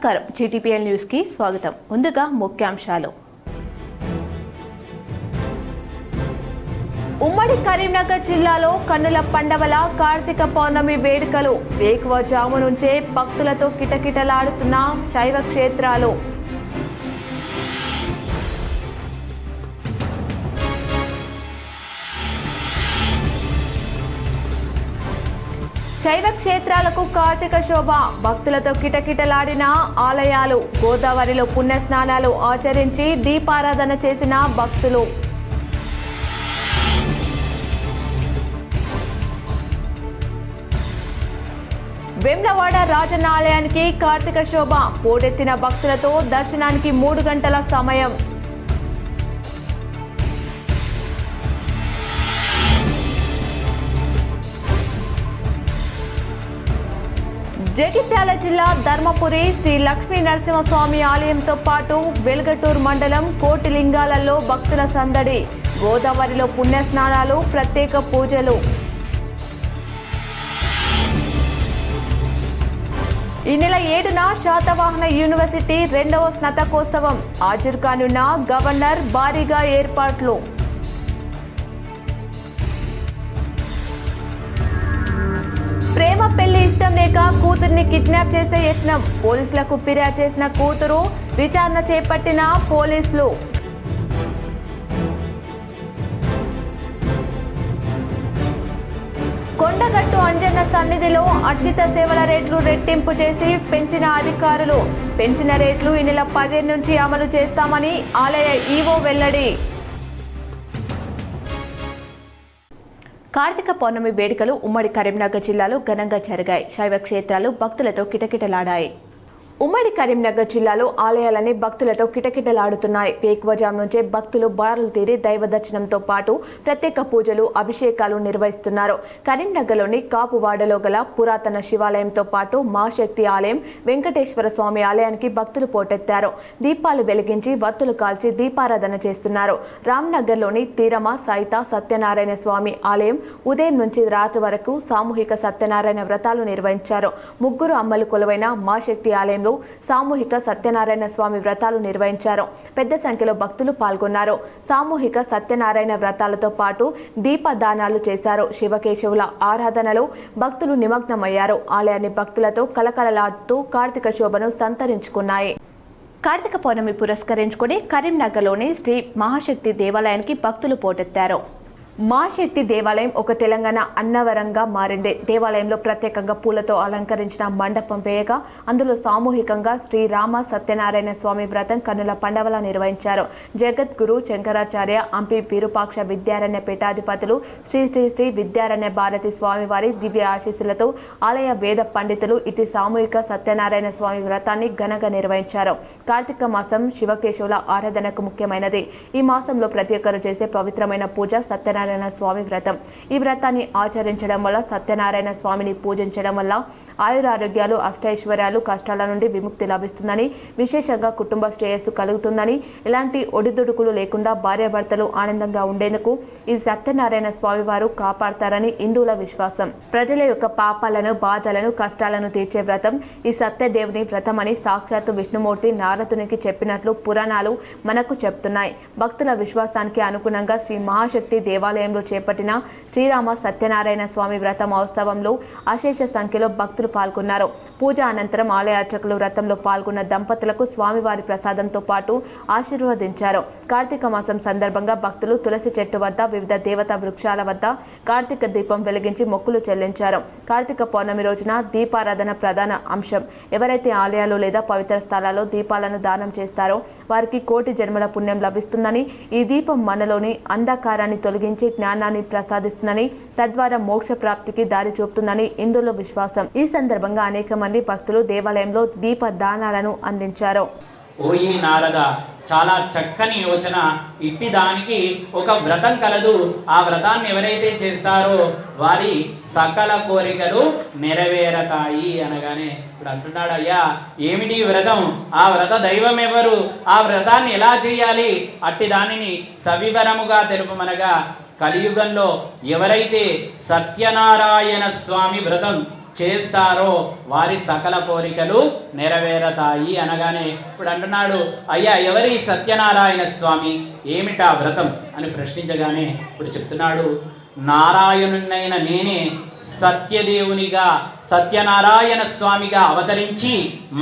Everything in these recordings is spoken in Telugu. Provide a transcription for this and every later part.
నమస్కారం జీటీపీఎల్ న్యూస్ కి స్వాగతం. ముందుగా ముఖ్యాంశాలు. ఉమ్మడి కరీంనగర్ జిల్లాలో కన్నుల పండవల కార్తీక పౌర్ణమి వేడుకలు. వేకువజాము నుంచే భక్తులతో కిటకిటలాడుతున్న శైవ క్షేత్రాలు. శైవ క్షేత్రాలకు కార్తీక శోభ. భక్తులతో కిటకిటలాడిన ఆలయాలు. గోదావరిలో పుణ్యస్నానాలు ఆచరించి దీపారాధన చేసిన భక్తులు. వేములవాడ రాజన్న ఆలయానికి కార్తీక శోభ. పోటెత్తిన భక్తులతో దర్శనానికి 3 గంటల సమయం. జగిత్యాల జిల్లా ధర్మపురి శ్రీ లక్ష్మీ నరసింహస్వామి ఆలయంతో పాటు వెల్గటూర్ మండలం కోటిలింగాలలో భక్తుల సందడి. గోదావరిలో పుణ్యస్నానాలు, ప్రత్యేక పూజలు. ఈ నెల 7న శాతవాహన యూనివర్సిటీ 2వ స్నాతకోత్సవం. హాజరు కానున్న గవర్నర్. భారీగా ఏర్పాట్లు. ప్రేమ పెళ్లి ఇష్టం లేక కూతుర్ని కిడ్నాప్ చేసే యత్నం. పోలీసులకు ఫిర్యాదు చేసిన కూతురు. విచారణ చేపట్టిన పోలీసులు. కొండగట్టు అంజన్న సన్నిధిలో అర్చిత సేవల రేట్లు రెట్టింపు చేసి పెంచిన అధికారులు. పెంచిన రేట్లు ఈ నెల 15 నుంచి అమలు చేస్తామని ఆలయ ఈవో వెల్లడి. కార్తీక పౌర్ణమి వేడుకలు ఉమ్మడి కరీంనగర్ జిల్లాలో ఘనంగా జరిగాయి. శైవ క్షేత్రాలు భక్తులతో కిటకిటలాడాయి. ఉమ్మడి కరీంనగర్ జిల్లాలో ఆలయాలన్నీ భక్తులతో కిటకిటలాడుతున్నాయి. వేకువజాము నుంచే భక్తులు బారులు తీరి దైవ దర్శనంతో పాటు ప్రత్యేక పూజలు, అభిషేకాలు నిర్వహిస్తున్నారు. కరీంనగర్లోని కాపువాడలో గల పురాతన శివాలయంతో పాటు మహాశక్తి ఆలయం, వెంకటేశ్వర స్వామి ఆలయానికి భక్తులు పోటెత్తారు. దీపాలు వెలిగించి వత్తులు కాల్చి దీపారాధన చేస్తున్నారు. రామ్నగర్లోని తీరమ సైత సత్యనారాయణ స్వామి ఆలయం ఉదయం నుంచి రాత్రి వరకు సామూహిక సత్యనారాయణ వ్రతాలు నిర్వహించారు. 3 అమ్మలు కొలువైన మహాశక్తి ఆలయంలో సామూహిక సత్యనారాయణ స్వామి వ్రతాలు నిర్వహించారు. పెద్ద సంఖ్యలో భక్తులు పాల్గొన్నారు. సామూహిక సత్యనారాయణ వ్రతాలతో పాటు దీపదానాలు చేశారు. శివకేశవుల ఆరాధనలో భక్తులు నిమగ్నమయ్యారు. ఆలయాన్ని భక్తులతో కలకలలాడుతూ కార్తీక శోభను సంతరించుకున్నాయి. కార్తీక పౌర్ణమి పురస్కరించుకుని కరీంనగర్లోని శ్రీ మహాశక్తి దేవాలయానికి భక్తులు పోటెత్తారు. మహాశక్తి దేవాలయం ఒక తెలంగాణ అన్నవరంగా మారింది. దేవాలయంలో ప్రత్యేకంగా పూలతో అలంకరించిన మండపం వేయగా అందులో సామూహికంగా శ్రీరామ సత్యనారాయణ స్వామి వ్రతం కన్నుల పండవల నిర్వహించారు. జగద్గురు శంకరాచార్య, అంపి విరూపాక్ష విద్యారణ్య పీఠాధిపతులు శ్రీ శ్రీ శ్రీ విద్యారణ్య భారతి స్వామివారి దివ్య ఆశీస్సులతో ఆలయ వేద పండితులు ఇటు సామూహిక సత్యనారాయణ స్వామి వ్రతాన్ని ఘనంగా నిర్వహించారు. కార్తీక మాసం శివకేశవుల ఆరాధనకు ముఖ్యమైనది. ఈ మాసంలో ప్రతి ఒక్కరు చేసే పవిత్రమైన పూజ సత్యనారాయణ స్వామి వ్రతం. ఈ వ్రతాన్ని ఆచరించడం వల్ల, సత్యనారాయణ స్వామిని పూజించడం వల్ల ఆయురారోగ్యాలు, అష్టైశ్వర్యాలు, కష్టాల నుండి విముక్తి లభిస్తుందని, విశేషంగా కుటుంబ శ్రేయస్సు కలుగుతుందని, ఎలాంటి ఒడిదుడుకులు లేకుండా భార్యాభర్తలు ఆనందంగా ఉండేందుకు ఈ సత్యనారాయణ స్వామి వారు కాపాడతారని హిందువుల విశ్వాసం. ప్రజల యొక్క పాపాలను, బాధలను, కష్టాలను తీర్చే వ్రతం ఈ సత్యదేవుని వ్రతం అని సాక్షాత్తు విష్ణుమూర్తి నారదునికి చెప్పినట్లు పురాణాలు మనకు చెప్తున్నాయి. భక్తుల విశ్వాసానికి అనుగుణంగా శ్రీ మహాశక్తి దేవాలయంలో చేపట్టిన శ్రీరామ సత్యనారాయణ స్వామి వ్రత మహోత్సవంలో అశేష సంఖ్యలో భక్తులు పాల్గొన్నారు. పూజ అనంతరం ఆలయ అర్చకులు వ్రతంలో పాల్గొన్న దంపతులకు స్వామివారి ప్రసాదంతో పాటు ఆశీర్వదించారు. కార్తీక మాసం సందర్భంగా భక్తులు తులసి చెట్టు వద్ద, వివిధ దేవతా వృక్షాల వద్ద కార్తీక దీపం వెలిగించి మొక్కులు చెల్లించారు. కార్తీక పౌర్ణమి రోజున దీపారాధన ప్రధాన అంశం. ఎవరైతే ఆలయాలు లేదా పవిత్ర స్థలాల్లో దీపాలను దానం చేస్తారో వారికి కోటి జన్మల పుణ్యం లభిస్తుందని, ఈ దీపం మనలోని అంధకారాన్ని తొలగించి జ్ఞానాన్ని ప్రసాదిస్తుందని, తద్వారా మోక్ష ప్రాప్తికి దారి చూపుతుందని హిందువుల విశ్వాసం. ఈ సందర్భంగా అనేక మంది భక్తులు దేవాలయంలో దీప దానాలను అందించారు. ఓయి నారద, చాలా చక్కని యోచన. ఇట్టి దానికి ఒక వ్రతం కలదు. ఆ వ్రతాన్ని ఎవరైతే చేస్తారో వారి సకల కోరికలు నెరవేరతాయి అనగానే ఇప్పుడు అంటున్నాడు, అయ్యా ఏమిటి వ్రతం? ఆ వ్రత దైవం ఎవరు? ఆ వ్రతాన్ని ఎలా చేయాలి? అట్టి దానిని సవివరముగా తెలుపమనగా కలియుగంలో ఎవరైతే సత్యనారాయణ స్వామి వ్రతం చేస్తారో వారి సకల కోరికలు నెరవేరతాయి అనగానే ఇప్పుడు అంటున్నాడు, అయ్యా ఎవరి సత్యనారాయణ స్వామి, ఏమిటా వ్రతం అని ప్రశ్నించగానే ఇప్పుడు చెప్తున్నాడు, నారాయణునైన నేనే సత్యదేవునిగా సత్యనారాయణ స్వామిగా అవతరించి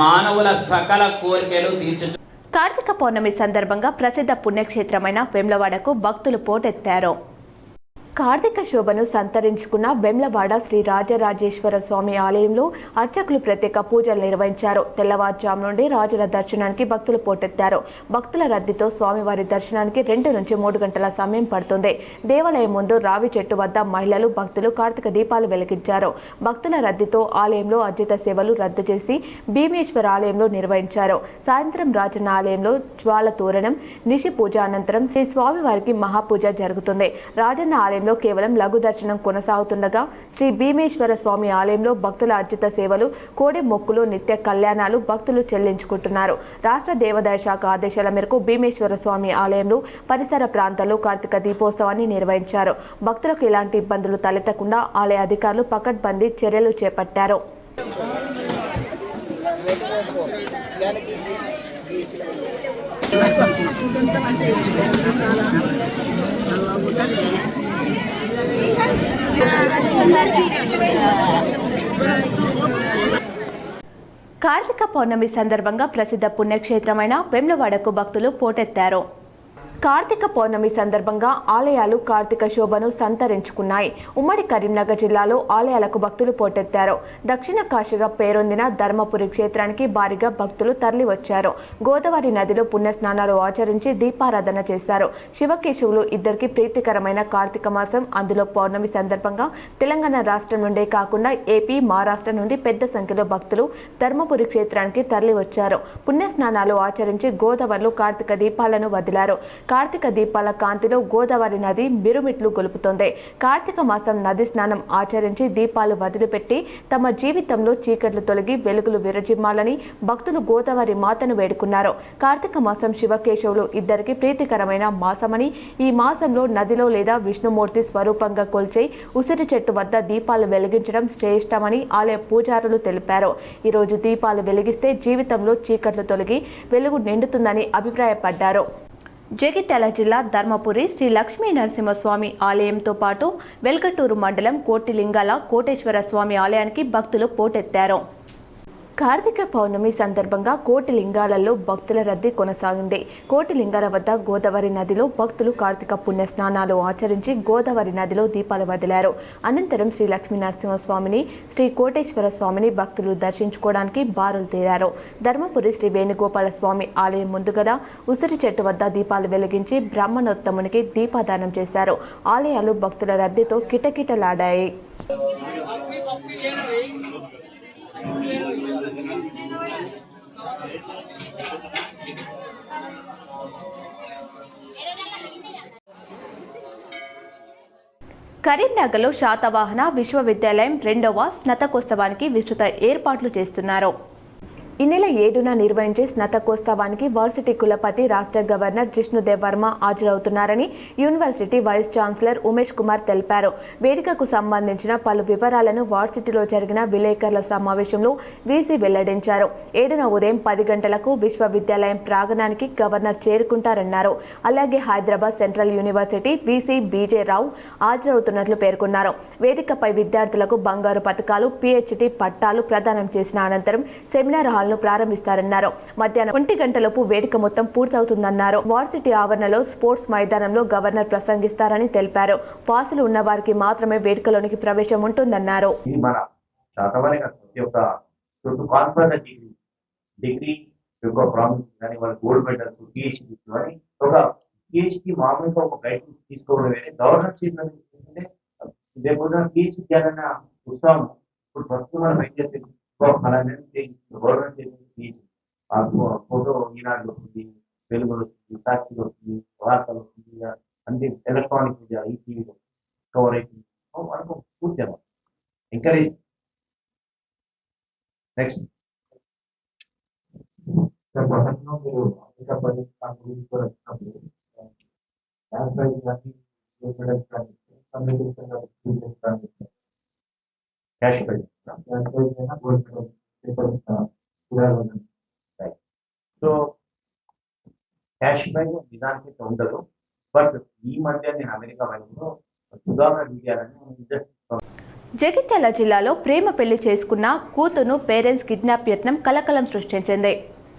మానవుల సకల కోరికలు తీర్చు. కార్తీక పౌర్ణమి సందర్భంగా ప్రసిద్ధ పుణ్యక్షేత్రమైన వేములవాడకు భక్తులు పోటెత్తారు. కార్తీక శోభను సంతరించుకున్న వేములవాడ శ్రీ రాజరాజేశ్వర స్వామి ఆలయంలో అర్చకులు ప్రత్యేక పూజలు నిర్వహించారు. తెల్లవారుజాము నుండి రాజుల దర్శనానికి భక్తులు పోటెత్తారు. భక్తుల రద్దీతో స్వామివారి దర్శనానికి 2 నుంచి 3 గంటల సమయం పడుతుంది. దేవాలయం ముందు రావి చెట్టు వద్ద మహిళలు భక్తులు కార్తీక దీపాలు వెలిగించారు. భక్తుల రద్దీతో ఆలయంలో అర్జిత సేవలు రద్దు చేసి భీమేశ్వర ఆలయంలో నిర్వహించారు. సాయంత్రం రాజన్న ఆలయంలో జ్వాల తోరణం, నిషి పూజ అనంతరం శ్రీ స్వామివారికి మహాపూజ జరుగుతుంది. రాజన్న ఆలయంలో కేవలం లఘు దర్శనం కొనసాగుతుండగా శ్రీ భీమేశ్వర స్వామి ఆలయంలో భక్తుల అర్జిత సేవలు, కోడి మొక్కులు, నిత్య కళ్యాణాలు భక్తులు చెల్లించుకుంటున్నారు. రాష్ట్ర దేవాదాయ శాఖ ఆదేశాల మేరకు భీమేశ్వర స్వామి ఆలయంలో పరిసర ప్రాంతాల్లో కార్తీక దీపోత్సవాన్ని నిర్వహించారు. భక్తులకు ఎలాంటి ఇబ్బందులు తలెత్తకుండా ఆలయ అధికారులు పకడ్బందీ చర్యలు చేపట్టారు. కార్తీక పౌర్ణమి సందర్భంగా ప్రసిద్ధ పుణ్యక్షేత్రమైన వేములవాడకు భక్తులు పోటెత్తారు. కార్తీక పౌర్ణమి సందర్భంగా ఆలయాలు కార్తీక శోభను సంతరించుకున్నాయి. ఉమ్మడి కరీంనగర్ జిల్లాలో ఆలయాలకు భక్తులు పోటెత్తారు. దక్షిణ కాశీగా పేరొందిన ధర్మపురి క్షేత్రానికి భారీగా భక్తులు తరలివచ్చారు. గోదావరి నదిలో పుణ్యస్నానాలు ఆచరించి దీపారాధన చేశారు. శివకేశవులు ఇద్దరికి ప్రీతికరమైన కార్తీక మాసం. అందులో పౌర్ణమి సందర్భంగా తెలంగాణ రాష్ట్రం నుండే కాకుండా ఏపీ, మహారాష్ట్ర నుండి పెద్ద సంఖ్యలో భక్తులు ధర్మపురి క్షేత్రానికి తరలివచ్చారు. పుణ్యస్నానాలు ఆచరించి గోదావరిలో కార్తీక దీపాలను వదిలారు. కార్తీక దీపాల కాంతిలో గోదావరి నది మిరుమిట్లు గొలుపుతోంది. కార్తీక మాసం నది స్నానం ఆచరించి దీపాలు వదిలిపెట్టి తమ జీవితంలో చీకట్లు తొలగి వెలుగులు విరజిమ్మాలని భక్తులు గోదావరి మాతను వేడుకున్నారు. కార్తీక మాసం శివకేశవులు ఇద్దరికి ప్రీతికరమైన మాసమని, ఈ మాసంలో నదిలో లేదా విష్ణుమూర్తి స్వరూపంగా కొల్చే ఉసిరి చెట్టు వద్ద దీపాలు వెలిగించడం శ్రేష్టమని ఆలయ పూజారులు తెలిపారు. ఈరోజు దీపాలు వెలిగిస్తే జీవితంలో చీకట్లు తొలగి వెలుగు నిండుతుందని అభిప్రాయపడ్డారు. జగిత్యాల జిల్లా ధర్మపురి శ్రీ లక్ష్మీ నరసింహస్వామి ఆలయంతో పాటు వెల్గటూరు మండలం కోటిలింగాల కోటేశ్వర స్వామి ఆలయానికి భక్తులు పోటెత్తారు. కార్తీక పౌర్ణమి సందర్భంగా కోటిలింగాలలో భక్తుల రద్దీ కొనసాగింది. కోటిలింగాల వద్ద గోదావరి నదిలో భక్తులు కార్తీక పుణ్య స్నానాలు ఆచరించి గోదావరి నదిలో దీపాలు వదిలారు. అనంతరం శ్రీ లక్ష్మీ నరసింహస్వామిని, శ్రీ కోటేశ్వర స్వామిని భక్తులు దర్శించుకోవడానికి బారులు తీరారు. ధర్మపురి శ్రీ వేణుగోపాల స్వామి ఆలయం ముందు గల ఉసిరి చెట్టు వద్ద దీపాలు వెలిగించి బ్రాహ్మణోత్తమునికి దీపాదానం చేశారు. ఆలయాలు భక్తుల రద్దీతో కిటకిటలాడాయి. కరీంనగర్లో శాతవాహన విశ్వవిద్యాలయం 2వ స్నాతకోత్సవానికి విస్తృత ఏర్పాట్లు చేస్తున్నారు. ఈ నెల 7న నిర్వహించే స్నాతకోత్సవానికి వర్సిటీ కులపతి, రాష్ట్ర గవర్నర్ జిష్ణుదేవ్ వర్మ హాజరవుతున్నారని university vice chancellor Umesh Kumar తెలిపారు. వేదికకు సంబంధించిన పలు వివరాలను వర్సిటీలో జరిగిన విలేకరుల సమావేశంలో వీసీ వెల్లడించారు. 7న ఉదయం 10 గంటలకు విశ్వవిద్యాలయం ప్రాంగణానికి గవర్నర్ చేరుకుంటారన్నారు. అలాగే హైదరాబాద్ సెంట్రల్ యూనివర్సిటీ వీసీ బీజే రావు హాజరవుతున్నట్లు పేర్కొన్నారు. వేదికపై విద్యార్థులకు బంగారు పతకాలు, పీహెచ్డీ పట్టాలు ప్రదానం చేసిన అనంతరం సెమినార్ హాల్ ప్రారంభిస్తారన్నారు. మధ్యాహ్నం 1 గంటలలోపు వేదిక మొత్తం పూర్తవుతుందన్నారు. వర్సిటీ ఆవరణలో స్పోర్ట్స్ మైదానంలో గవర్నర్ ప్రసంగిస్తారని తెలిపారు. పాసులు ఉన్న వారికి మాత్రమే వేదికలోనికి ప్రవేశం ఉంటుందన్నారు. ఫోటో ఈనాడు వస్తుంది, వెలుగులు వస్తుంది, సాక్షిలు వస్తుంది, వార్తలు వస్తుంది, అన్ని ఎలక్ట్రానిక్ మీడియా ఈ టీవీలో కవర్ అవుతుంది. మనకు పూర్తి ఎంకరేజ్. నెక్స్ట్ ప్రపంచంలో మీరు అధిక పరిస్థితులు cash prize so cash back నిజానికి ఉండదు. బట్ ఈ మధ్య నేను అమెరికా వైపులో సుధాకర్ మీడియాలని జగిత్యాల జిల్లాలో ప్రేమ పెళ్లి చేసుకున్న కూతురును పేరెంట్స్ కిడ్నాప్ యత్నం కలకలం సృష్టించింది.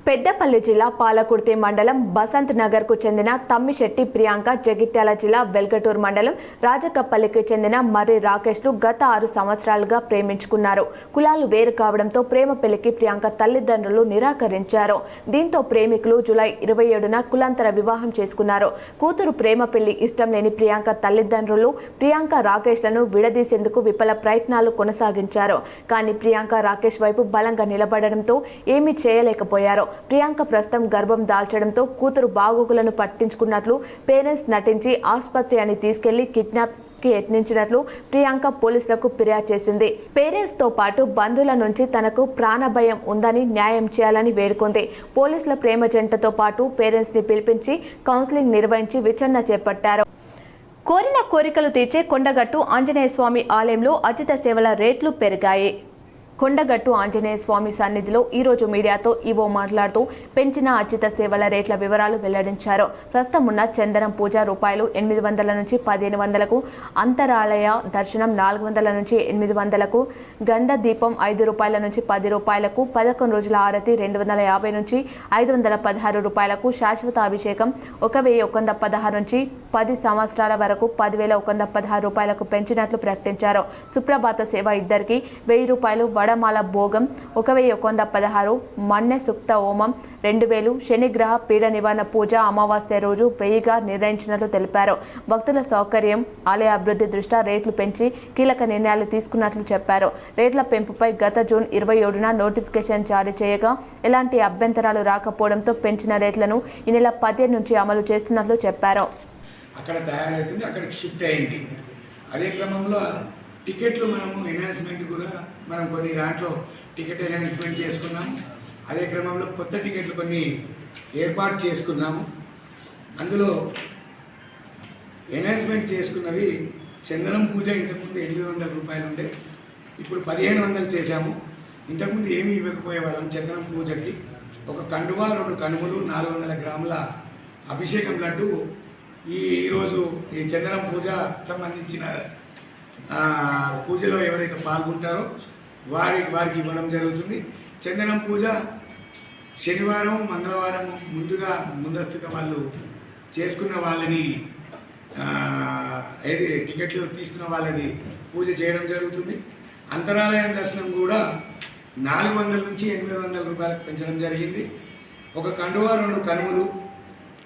పెద్దపల్లి జిల్లా పాలకుర్తి మండలం బసంత్ నగర్ కు చెందిన తమ్మిశెట్టి ప్రియాంక, జగిత్యాల జిల్లా వెల్గటూర్ మండలం రాజకపల్లికి చెందిన మర్రి రాకేష్ లు గత 6 సంవత్సరాలుగా ప్రేమించుకున్నారు. కులాలు వేరు కావడంతో ప్రేమ పెళ్లికి ప్రియాంక తల్లిదండ్రులు నిరాకరించారు. దీంతో ప్రేమికులు జూలై 27న కులాంతర వివాహం చేసుకున్నారు. కూతురు ప్రేమ పెళ్లి ఇష్టం లేని ప్రియాంక తల్లిదండ్రులు ప్రియాంక రాకేష్ లను విడదీసేందుకు విఫల ప్రయత్నాలు కొనసాగించారు. కానీ ప్రియాంక రాకేష్ వైపు బలంగా నిలబడడంతో ఏమీ చేయలేకపోయారు. ప్రియాంక ప్రస్తుతం గర్భం దాల్చడంతో కూతురు బాగోగులను పట్టించుకున్నట్లు పేరెంట్స్ నటించి ఆసుపత్రి అని తీసుకెళ్లి కిడ్నాప్ కి యత్నించినట్లు ప్రియాంక పోలీసులకు ఫిర్యాదు చేసింది. పేరెంట్స్ తో పాటు బంధువుల నుంచి తనకు ప్రాణభయం ఉందని న్యాయం చేయాలని వేడుకుంది. పోలీసుల ప్రేమ జంటతో పాటు పేరెంట్స్ ని పిలిపించి కౌన్సిలింగ్ నిర్వహించి విచారణ చేపట్టారు. కోరిన కోరికలు తీర్చే కొండగట్టు ఆంజనేయ స్వామి ఆలయంలో అర్జిత సేవల రేట్లు పెరిగాయి. కొండగట్టు ఆంజనేయ స్వామి సన్నిధిలో ఈరోజు మీడియాతో ఈవో మాట్లాడుతూ పెంచిన అర్జిత సేవల రేట్ల వివరాలు వెల్లడించారు. ప్రస్తుతం ఉన్న చందనం పూజ రూపాయలు 800 నుంచి 1500కు, అంతరాలయ దర్శనం 400 నుంచి 800కు, గండ దీపం 5 రూపాయల నుంచి 10 రూపాయలకు, 11 రోజుల ఆరతి 250 నుంచి 516 రూపాయలకు, శాశ్వత అభిషేకం 1116 నుంచి 10 సంవత్సరాల వరకు 10,116 రూపాయలకు పెంచినట్లు ప్రకటించారు. సుప్రభాత సేవ ఇద్దరికి 1000 రూపాయలు, వడమాల భోగం 1116, మన్నె సుక్త హోమం 2000, శనిగ్రహ పీడ నివారణ పూజ అమావాస్య రోజు 1000గా నిర్ణయించినట్లు తెలిపారు. భక్తుల సౌకర్యం, ఆలయ అభివృద్ధి దృష్ట్యా రేట్లు పెంచి కీలక నిర్ణయాలు తీసుకున్నట్లు చెప్పారు. రేట్ల పెంపుపై గత జూన్ 27న నోటిఫికేషన్ జారీ చేయగా ఎలాంటి అభ్యంతరాలు రాకపోవడంతో పెంచిన రేట్లను ఈ నెల 15 నుంచి అమలు చేస్తున్నట్లు చెప్పారు. అక్కడ తయారవుతుంది, అక్కడికి షిఫ్ట్ అయింది. అదే క్రమంలో టికెట్లు మనము ఎన్హాన్స్మెంట్ కూడా మనం కొన్ని దాంట్లో టికెట్ ఎన్హాన్స్మెంట్ చేసుకున్నాము. అదే క్రమంలో కొత్త టికెట్లు కొన్ని ఏర్పాటు చేసుకున్నాము. అందులో ఎన్హాన్స్మెంట్ చేసుకున్నవి చందనం పూజ ఇంతకుముందు 800 రూపాయలు ఉండే, ఇప్పుడు 1500 చేశాము. ఇంతకుముందు ఏమీ ఇవ్వకపోయే వాళ్ళం. చందనం పూజకి ఒక కండువా, 2 కనుమలు, 400 గ్రాముల అభిషేకం లడ్డు ఈరోజు ఈ చందనం పూజ సంబంధించిన పూజలో ఎవరైతే పాల్గొంటారో వారికి ఇవ్వడం జరుగుతుంది. చందనం పూజ శనివారం, మంగళవారం ముందస్తుగా వాళ్ళు చేసుకున్న వాళ్ళని ఏది టికెట్లు తీసుకున్న వాళ్ళని పూజ చేయడం జరుగుతుంది. అంతరాలయం దర్శనం కూడా 400 నుంచి 800 రూపాయలకు పెంచడం జరిగింది. ఒక కండువా, 2 కనుమలు,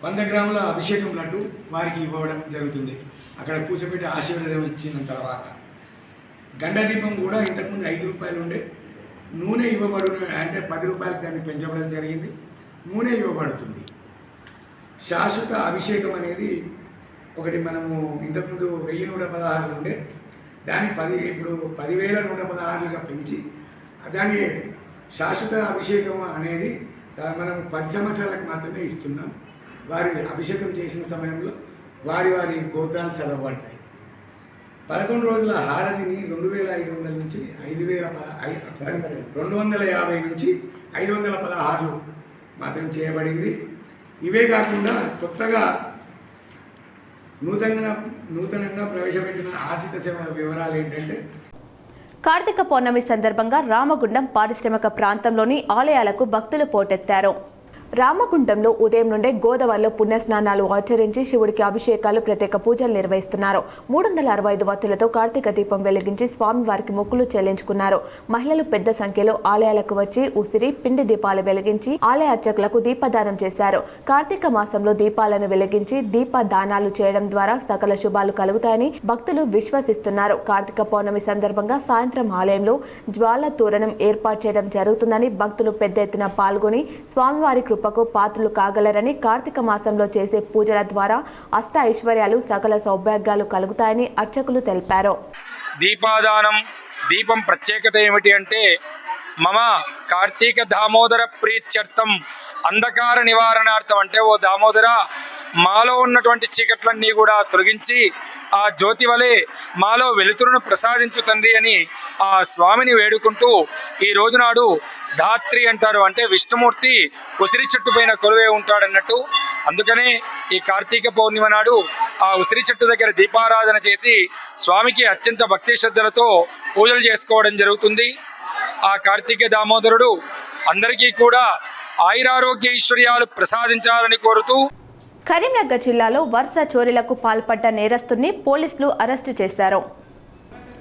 100 గ్రాముల అభిషేకం లడ్డు వారికి ఇవ్వడం జరుగుతుంది. అక్కడ కూర్చోబెట్టి ఆశీర్వాదం ఇచ్చిన తర్వాత గండ దీపం కూడా ఇంతకుముందు 5 రూపాయలు ఉండే, నూనె ఇవ్వబడు అంటే 10 రూపాయలకు దాన్ని పెంచబడడం జరిగింది. నూనె ఇవ్వబడుతుంది. శాశ్వత అభిషేకం అనేది ఒకటి మనము ఇంతకుముందు 1116 ఉండే, దాన్ని ఇప్పుడు 10,116గా పెంచి దాని శాశ్వత అభిషేకం అనేది మనం 10 సంవత్సరాలకు మాత్రమే ఇస్తున్నాం. వారి అభిషేకం చేసిన సమయంలో వారి గోత్రాలు చదవబడతాయి. 11 రోజుల హారతిని 2,500 నుంచి 250 నుంచి 516 మాత్రం చేయబడింది. ఇవే కాకుండా కొత్తగా నూతనంగా ప్రవేశపెట్టిన ఆర్జిత సేవ వివరాలు ఏంటంటే, కార్తీక పౌర్ణమి సందర్భంగా రామగుండం పారిశ్రామిక ప్రాంతంలోని ఆలయాలకు భక్తులు పోటెత్తారు. రామగుండంలో ఉదయం నుండే గోదావరిలో పుణ్యస్నానాలు ఆచరించి శివుడికి అభిషేకాలు, ప్రత్యేక పూజలు నిర్వహిస్తున్నారు. 365 వత్తులతో కార్తీక దీపం వెలిగించి స్వామివారికి మొక్కులు చెల్లించుకున్నారు. మహిళలు పెద్ద సంఖ్యలో ఆలయాలకు వచ్చి ఉసిరి, పిండి దీపాలు వెలిగించి ఆలయ అర్చకులకు దీపదానం చేశారు. కార్తీక మాసంలో దీపాలను వెలిగించి దీపదానాలు చేయడం ద్వారా సకల శుభాలు కలుగుతాయని భక్తులు విశ్వసిస్తున్నారు. కార్తీక పౌర్ణమి సందర్భంగా సాయంత్రం ఆలయంలో జ్వాల తోరణం ఏర్పాటు చేయడం జరుగుతుందని భక్తులు పెద్ద ఎత్తున పాల్గొని స్వామివారి కృపకు పాత్రలు కాగలరని, కార్తీక మాసంలో చేసే పూజల ద్వారా అష్ట ఐశ్వర్యాలు, సకల సౌభాగ్యాలు కలుగుతాయని అర్చకులు తెలిపారు. దీపాదానం దీపం ప్రత్యేకత ఏమిటి అంటే, మమ కార్తీక దామోదర ప్రీత్యర్థం అంధకార నివారణార్థం, అంటే ఓ దామోదర మాలో ఉన్నటువంటి చీకట్లన్నీ కూడా తొలగించి ఆ జ్యోతి వలె మాలో వెలుతురును ప్రసాదించు తండ్రి అని ఆ స్వామిని వేడుకుంటూ ఈ రోజునాడు ధాత్రి అంటారు, అంటే విష్ణుమూర్తి ఉసిరి చెట్టు పైన కొలువే ఉంటాడన్నట్టు. అందుకనే ఈ కార్తీక పౌర్ణిమ నాడు ఆ ఉసిరి చెట్టు దగ్గర దీపారాధన చేసి స్వామికి అత్యంత భక్తి శ్రద్ధలతో పూజలు చేసుకోవడం జరుగుతుంది. ఆ కార్తీక దామోదరుడు అందరికీ కూడా ఆయురారోగ్య ఐశ్వర్యాలు ప్రసాదించాలని కోరుతూ కరీంనగర్ జిల్లాలో వరుస చోరీలకు పాల్పడ్డ నేరస్తుని పోలీసులు అరెస్టు చేశారు.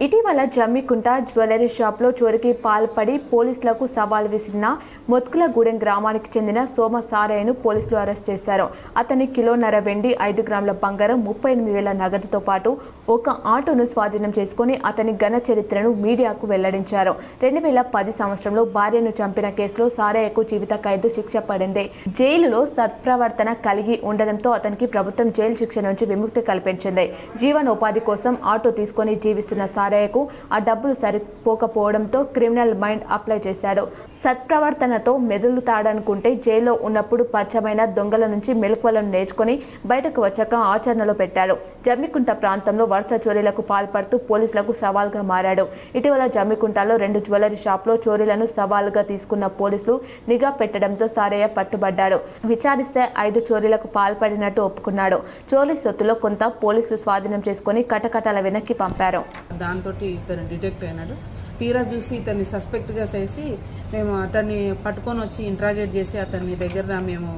ఇటీవల జమ్మికుంట జ్యువెలరీ షాప్లో చోరీకి పాల్పడి పోలీసులకు సవాల్ విసిరిన మొత్కులగూడెం గ్రామానికి చెందిన సోమ సారయ్యను పోలీసులు అరెస్ట్ చేశారు. అతని కిలోన్నర వెండి, 5 గ్రాముల బంగారం, 38,000 నగదుతో పాటు ఒక ఆటోను స్వాధీనం చేసుకుని అతని ఘన చరిత్రను మీడియాకు వెల్లడించారు. 2010 సంవత్సరంలో భార్యను చంపిన కేసులో సారయ్యకు జీవిత ఖైదు శిక్ష పడింది. జైలులో సత్ప్రవర్తన కలిగి ఉండడంతో అతనికి ప్రభుత్వం జైలు శిక్ష నుంచి విముక్తి కల్పించింది. జీవనోపాధి కోసం ఆటో తీసుకొని జీవిస్తున్న సారయ్యకు ఆ డబ్బులు సరిపోకపోవడంతో క్రిమినల్ మైండ్ అప్లై చేశాడు. సత్ప్రవర్తనతో మెదులుతాడనుకుంటే జైల్లో ఉన్నప్పుడు పరిచయమైన దొంగల నుంచి మెలకువలను నేర్చుకుని బయటకు వచ్చాక ఆచరణలో పెట్టాడు. జమ్మికుంట ప్రాంతంలో వరుస చోరీలకు పాల్పడుతూ పోలీసులకు సవాల్గా మారాడు. ఇటీవల జమ్మికుంటలో 2 జ్యువెలరీ షాప్లో చోరీలను సవాలుగా తీసుకున్న పోలీసులు నిఘా పెట్టడంతో సారయ్య పట్టుబడ్డాడు. విచారిస్తే 5 చోరీలకు పాల్పడినట్టు ఒప్పుకున్నాడు. చోరీ సొత్తులో కొంత పోలీసులు స్వాధీనం చేసుకుని కటకటాల వెనక్కి పంపారు. దాంతో ఇతను డిటెక్ట్ అయినాడు. తీరా చూసి ఇతన్ని సస్పెక్ట్గా చేసి మేము అతన్ని పట్టుకొని వచ్చి ఇంట్రాగేట్ చేసి అతన్ని దగ్గర మేము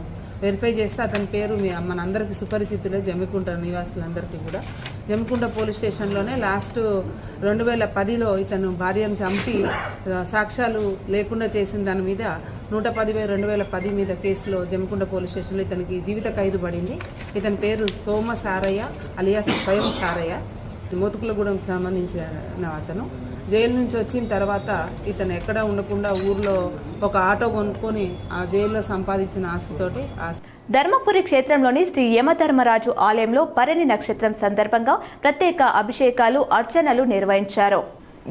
వెరిఫై చేస్తే అతని పేరు మనందరికీ సుపరిచితులే, జమ్మికుంట నివాసులందరికీ కూడా. జమ్మికుంట పోలీస్ స్టేషన్లోనే లాస్ట్ 2010లో ఇతను భార్యను చంపి సాక్ష్యాలు లేకుండా చేసిన దాని మీద 110/2010 మీద కేసులో జమ్మికుంట పోలీస్ స్టేషన్లో ఇతనికి జీవిత ఖైదు పడింది. ఇతని పేరు సోమ సారయ్య అలియాస్ స్వయం సారయ్య, మోతుకులగూడెంకి సంబంధించిన అతను. జైలు నుంచి వచ్చిన తర్వాత ఇతను ఎక్కడ ఉండకుండా ఊర్లో ఒక ఆటో కొనుక్కొని ఆ జైల్లో సంపాదించిన ఆస్తితోటి ధర్మపురి క్షేత్రంలోని శ్రీ యమధర్మరాజు ఆలయంలో భరణి నక్షత్రం సందర్భంగా ప్రత్యేక అభిషేకాలు, అర్చనలు నిర్వహించారు.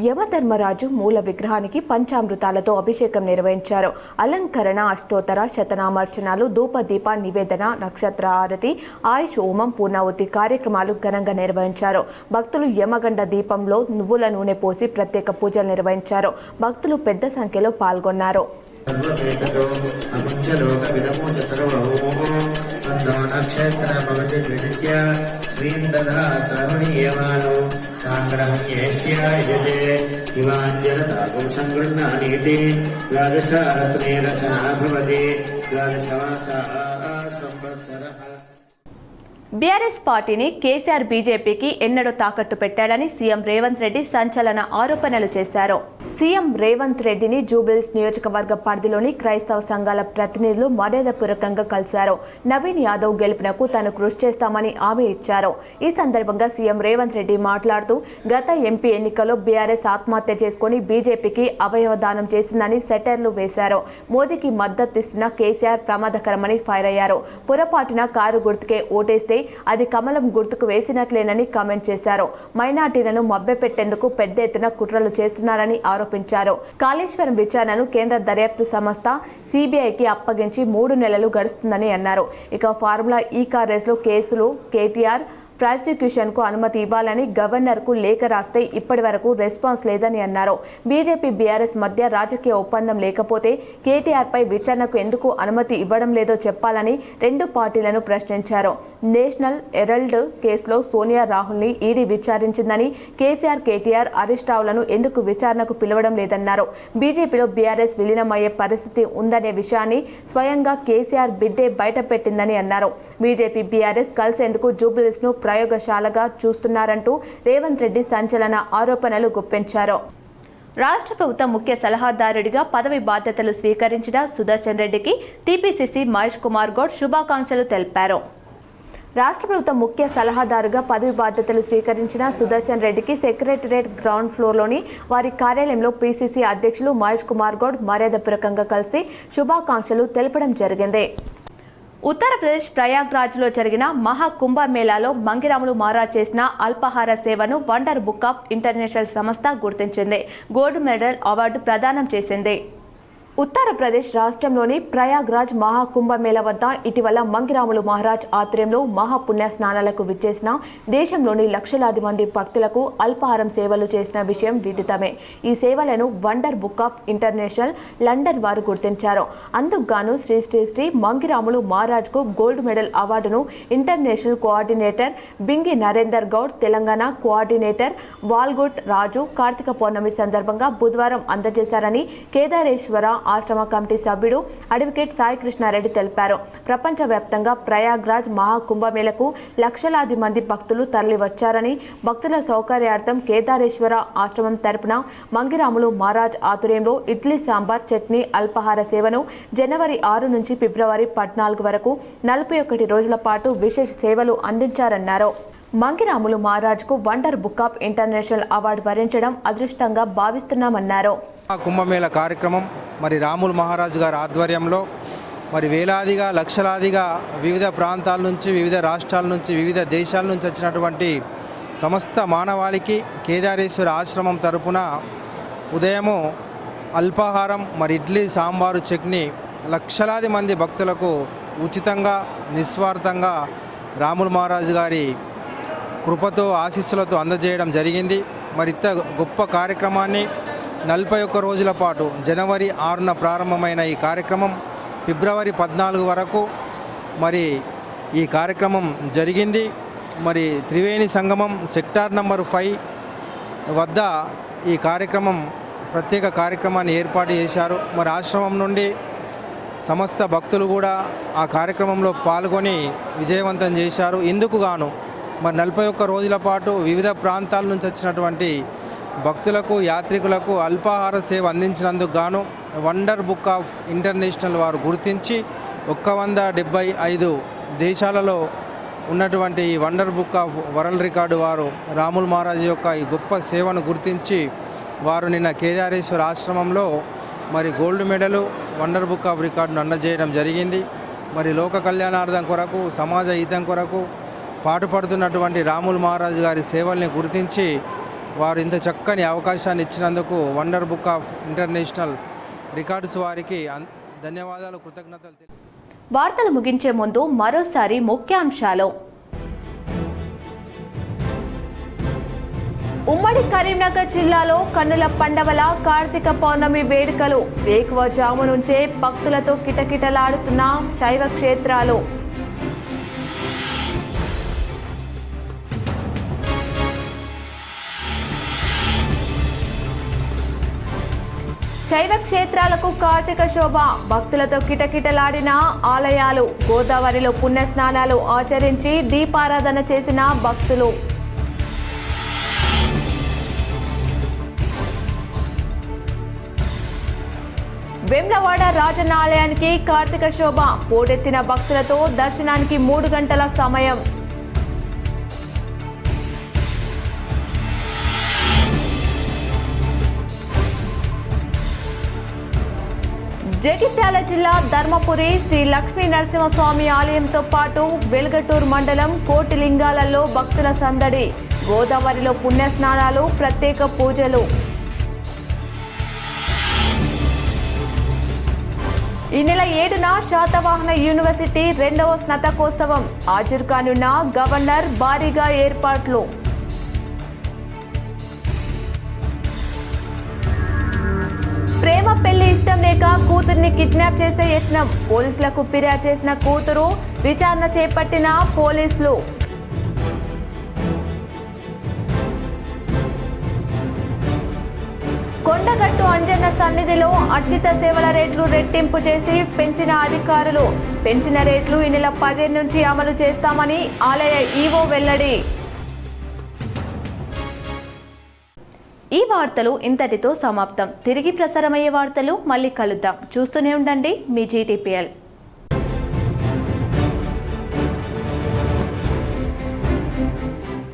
యమధర్మరాజు మూల విగ్రహానికి పంచామృతాలతో అభిషేకం నిర్వహించారు. అలంకరణ, అష్టోత్తర శతనామార్చనలు, ధూప దీప నివేదన, నక్షత్ర హారతి, ఆయుష్ హోమం, పూర్ణావతి కార్యక్రమాలు ఘనంగా నిర్వహించారు. భక్తులు యమగండ దీపంలో నువ్వుల నూనె పోసి ప్రత్యేక పూజలు నిర్వహించారు. భక్తులు పెద్ద సంఖ్యలో పాల్గొన్నారు. బీఆర్ఎస్ పార్టీని కేసీఆర్ బీజేపీకి ఎన్నడూ తాకట్టు పెట్టాడని సీఎం రేవంత్ రెడ్డి సంచలన ఆరోపణలు చేశారు. సీఎం రేవంత్ రెడ్డిని జూబిలీస్ నియోజకవర్గ పరిధిలోని క్రైస్తవ సంఘాల ప్రతినిధులు మర్యాదపూర్వకంగా కలిశారు. నవీన్ యాదవ్ గెలుపునకు తాను కృషి చేస్తామని హామీ ఇచ్చారు. ఈ సందర్భంగా సీఎం రేవంత్ రెడ్డి మాట్లాడుతూ గత ఎంపీ ఎన్నికల్లో బీఆర్ఎస్ ఆత్మహత్య చేసుకుని బీజేపీకి అవయవదానం చేసిందని సెటర్లు వేశారు. మోదీకి మద్దతిస్తున్న కేసీఆర్ ప్రమాదకరమని ఫైర్ అయ్యారు. పొరపాటున కారు గుర్తుకే ఓటేస్తే అది కమలం గుర్తుకు వేసినట్లేనని కామెంట్ చేశారు. మైనార్టీలను మభ్యపెట్టేందుకు పెద్ద ఎత్తున కుట్రలు చేస్తున్నారని ఆరోపించారు. కాళేశ్వరం విచారణను కేంద్ర దర్యాప్తు సంస్థ సిబిఐకి అప్పగించి 3 నెలలు గడుస్తుందని అన్నారు. ఇక ఫార్ములా ఈ కార్ రేసులో కేసులు కేటీఆర్ ప్రాసిక్యూషన్కు అనుమతి ఇవ్వాలని గవర్నర్కు లేఖ రాస్తే ఇప్పటి వరకు రెస్పాన్స్ లేదని అన్నారు. బీజేపీ బీఆర్ఎస్ మధ్య రాజకీయ ఒప్పందం లేకపోతే కేటీఆర్పై విచారణకు ఎందుకు అనుమతి ఇవ్వడం లేదో చెప్పాలని 2 పార్టీలను ప్రశ్నించారు. నేషనల్ హెరాల్డ్ కేసులో సోనియా రాహుల్ని ఈడీ విచారించిందని, కేసీఆర్ కేటీఆర్ హరీష్ రావులను ఎందుకు విచారణకు పిలవడం లేదన్నారు. బీజేపీలో బీఆర్ఎస్ విలీనమయ్యే పరిస్థితి ఉందనే విషయాన్ని స్వయంగా కేసీఆర్ బిడ్డే బయటపెట్టిందని అన్నారు. బీజేపీ బీఆర్ఎస్ కలిసేందుకు జూబిలీస్ను ప్రయోగశాలగా చూస్తున్నారంటూ రేవంత్ రెడ్డి సంచలన ఆరోపణలు గుప్పించారు. రాష్ట్ర ప్రభుత్వ ముఖ్య సలహాదారుడిగా పదవి బాధ్యతలు స్వీకరించిన సుదర్శన్ రెడ్డికి టీపీసీసీ మహేష్ కుమార్ గౌడ్ శుభాకాంక్షలు తెలిపారు. రాష్ట్ర ప్రభుత్వ ముఖ్య సలహాదారుగా పదవి బాధ్యతలు స్వీకరించిన సుదర్శన్ రెడ్డికి సెక్రటరియట్ గ్రౌండ్ ఫ్లోర్లోని వారి కార్యాలయంలో పీసీసీ అధ్యక్షులు మహేష్ కుమార్ గౌడ్ మర్యాదపూర్వకంగా కలిసి శుభాకాంక్షలు తెలపడం జరిగింది. ఉత్తరప్రదేశ్ ప్రయాగ్రాజ్లో జరిగిన మహాకుంభమేళాలో మంగిరాములు మహారాజ్ చేసిన అల్పాహార సేవను వండర్ బుక్ ఆఫ్ ఇంటర్నేషనల్ సంస్థ గుర్తించింది. గోల్డ్ మెడల్ అవార్డు ప్రదానం చేసింది. ఉత్తరప్రదేశ్ రాష్ట్రంలోని ప్రయాగ్రాజ్ మహాకుంభమేళ వద్ద ఇటీవల మంగిరాములు మహారాజ్ ఆధ్వర్యంలో మహాపుణ్య స్నానాలకు విచ్చేసిన దేశంలోని లక్షలాది మంది భక్తులకు అల్పాహారం సేవలు చేసిన విషయం విదితమే. ఈ సేవలను wonder book of international London వారు గుర్తించారు. అందుకుగాను శ్రీ శ్రీ శ్రీ మంగిరాములు మహారాజ్కు గోల్డ్ మెడల్ అవార్డును international coordinator Bingi Narender Goud, Telangana coordinator Valgut Raju Karthika Pournami సందర్భంగా బుధవారం అందజేశారని కేదారేశ్వర ఆశ్రమ కమిటీ సభ్యుడు అడ్వకేట్ సాయి కృష్ణారెడ్డి తెలిపారు. ప్రపంచవ్యాప్తంగా ప్రయాగ్రాజ్ మహాకుంభమేళకు లక్షలాది మంది భక్తులు తరలివచ్చారని, భక్తుల సౌకర్యార్థం కేదారేశ్వర ఆశ్రమం తరపున మంగిరాములు మహారాజ్ ఆధ్వర్యంలో ఇడ్లీ సాంబార్ చట్నీ అల్పాహార సేవను జనవరి 6 నుంచి ఫిబ్రవరి 14 వరకు 41 రోజుల పాటు విశేష సేవలు అందించారన్నారు. మంగిరాములు మహారాజ్కు wonder book of international award వరించడం అదృష్టంగా భావిస్తున్నామన్నారు. కుంభమేళ కార్యక్రమం మరి రాములు మహారాజు గారి ఆధ్వర్యంలో మరి వేలాదిగా లక్షలాదిగా వివిధ ప్రాంతాల నుంచి, వివిధ రాష్ట్రాల నుంచి, వివిధ దేశాల నుంచి వచ్చినటువంటి సమస్త మానవాళికి కేదారేశ్వర ఆశ్రమం తరపున ఉదయము అల్పాహారం మరి ఇడ్లీ సాంబారు చట్నీ లక్షలాది మంది భక్తులకు ఉచితంగా నిస్వార్థంగా రాములు మహారాజు గారి కృపతో ఆశీస్సులతో అందజేయడం జరిగింది. మరి ఇంత గొప్ప కార్యక్రమాన్ని 41 రోజుల పాటు జనవరి 6న ప్రారంభమైన ఈ కార్యక్రమం ఫిబ్రవరి 14 వరకు మరి ఈ కార్యక్రమం జరిగింది. మరి త్రివేణి సంగమం సెక్టార్ నంబర్ 5 వద్ద ఈ కార్యక్రమం ప్రత్యేక కార్యక్రమాన్ని ఏర్పాటు చేశారు. మరి ఆశ్రమం నుండి సమస్త భక్తులు కూడా ఆ కార్యక్రమంలో పాల్గొని విజయవంతం చేశారు. ఇందుకు గాను మరి 41 రోజుల పాటు వివిధ ప్రాంతాల నుంచి వచ్చినటువంటి భక్తులకు, యాత్రికులకు అల్పాహార సేవ అందించినందుకు గాను వండర్ బుక్ ఆఫ్ ఇంటర్నేషనల్ వారు గుర్తించి 175 దేశాలలో ఉన్నటువంటి ఈ wonder book of world record వారు రాములు మహారాజు యొక్క ఈ గొప్ప సేవను గుర్తించి వారు నిన్న కేదారేశ్వర ఆశ్రమంలో మరి గోల్డ్ మెడలు వండర్ బుక్ ఆఫ్ రికార్డును అందజేయడం జరిగింది. మరి లోక కళ్యాణార్థం కొరకు, సమాజ హితం కొరకు పాటుపడుతున్నటువంటి రాములు మహారాజు గారి సేవల్ని గుర్తించి వారు ఇంత చక్కని అవకాశాన్ని ఇచ్చినందుకు wonder book of international records వారికి ధన్యవాదాలు, కృతజ్ఞతలు. వార్తలు ముగించే ముందు మరోసారి ముఖ్యాంశాలు. ఉమ్మడి కరీంనగర్ జిల్లాలో కన్నుల పండవల కార్తీక పౌర్ణమి వేడుకలు. వేకువజాము నుంచే భక్తులతో కిటకిటలాడుతున్న శైవ క్షేత్రాలు. శైవ క్షేత్రాలకు కార్తీక శోభ. భక్తులతో కిటకిటలాడిన ఆలయాలు. గోదావరిలో పుణ్యస్నానాలు ఆచరించి దీపారాధన చేసిన భక్తులు. వేములవాడ రాజన్న ఆలయానికి కార్తీక శోభ. పోటెత్తిన భక్తులతో దర్శనానికి 3 గంటల సమయం. జగిత్యాల జిల్లా ధర్మపురి శ్రీ లక్ష్మీ నరసింహస్వామి ఆలయంతో పాటు వెల్గటూర్ మండలం కోటిలింగాలలో భక్తుల సందడి. గోదావరిలో పుణ్యస్నానాలు, ప్రత్యేక పూజలు. ఈ నెల 7న శాతవాహన యూనివర్సిటీ 2వ స్నాతకోత్సవం. హాజరు కానున్న గవర్నర్. భారీగా ఏర్పాట్లు. ప్రేమ పెళ్లి ఇష్టం లేక కూతుర్ని కిడ్నాప్ చేసే యత్నం. పోలీసులకు ఫిర్యాదు చేసిన కూతురు. విచారణ చేపట్టిన పోలీసులు. కొండగట్టు అంజన్న సన్నిధిలో అర్చిత సేవల రేట్లు రెట్టింపు చేసి పెంచిన అధికారులు. పెంచిన రేట్లు ఈ నెల 15 నుంచి అమలు చేస్తామని ఆలయ ఈవో వెల్లడి. ఈ వార్తలు ఇంతటితో సమాప్తం. తిరిగి ప్రసారమయ్యే వార్తలు మళ్ళీ కలుద్దాం. చూస్తూనే ఉండండి మీ GTPL.